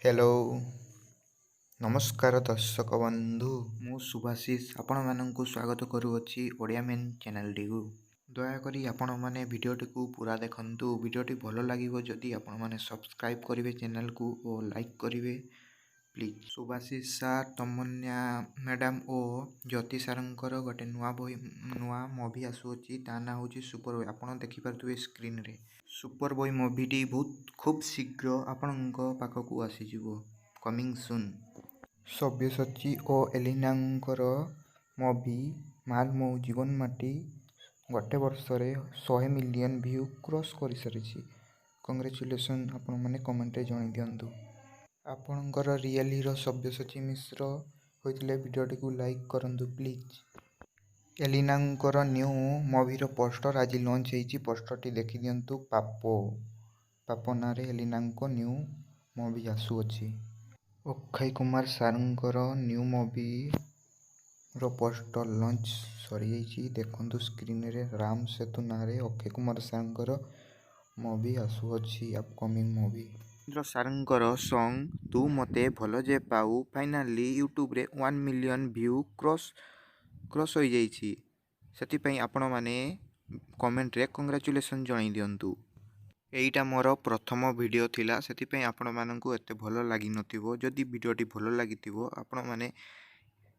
Hello नमस्कार दर्शक बंधु मु सुभाषिष आपण मानक स्वागत करुच्ची ओडिया मेन चैनल टी को दयाकोरी आपण मैंने भिडटी को पूरा देखु भिडटी भल लगे जदि आपण मैंने सब्सक्राइब करेंगे चैनल को और लाइक करेंगे प्लीज। सुभाषिष सार तमन्या मैडम और ज्योति सारंकर गोटे नुआ मूवी आसुची ता ना हूँ सुपर बॉय आपण देखिपे स्क्रीन रे सुपर बॉय मूवीटी बहुत खूब शीघ्र आपण पाखक आसीजिवो कमिंग सुन। सब्यसाची और एलिनांकर मूवी माल मो जीवन माटी गोटे वर्ष 100 मिलियन व्यू क्रॉस कर सारी। कंग्रेचुलेसन आपण मैंने कमेंट जन दिंतु आपणकर रियल हीरो सब्यसाची मिश्र होते भिडटी को लाइक करूँ प्लीज। एलिनांकर न्यू मूवीर पोस्टर आज लॉन्च होती पोस्टर टी देखी दिंतु पापो ना एलिनांको न्यू मूवी आसुअछि। अक्षय कुमार सारंकर न्यू मूवी रो पोस्टर लॉन्च सरी देखु स्क्रीन रे राम सेतु ना अक्षय कुमार सारंकर मूवी आसुअछि अपकमिंग मूवी। सारंकर सॉन्ग तू मते भल जे पाऊ फाइनाली यूट्यूब रे 1 मिलियन व्यू क्रॉस हो जाइछि सेति आपण माने कमेंट रे कांग्रेचुलेसन जणाई दियंतु। एईटा मोर प्रथम वीडियो थिला सेति आपण मानकु एते भल लागि नथिबो जदि वीडियोटी भल लागिथिबो आपण माने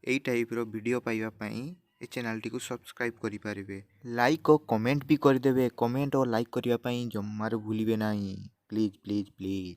एई टाइप रो वीडियो पाइबा पई ए चैनल टी को सब्सक्राइब करि पारिबे लाइक और कमेंट भी कर देबे कमेंट और लाइक करिया पई जम्मार भूलिबे नाही प्लीज प्लीज प्लीज।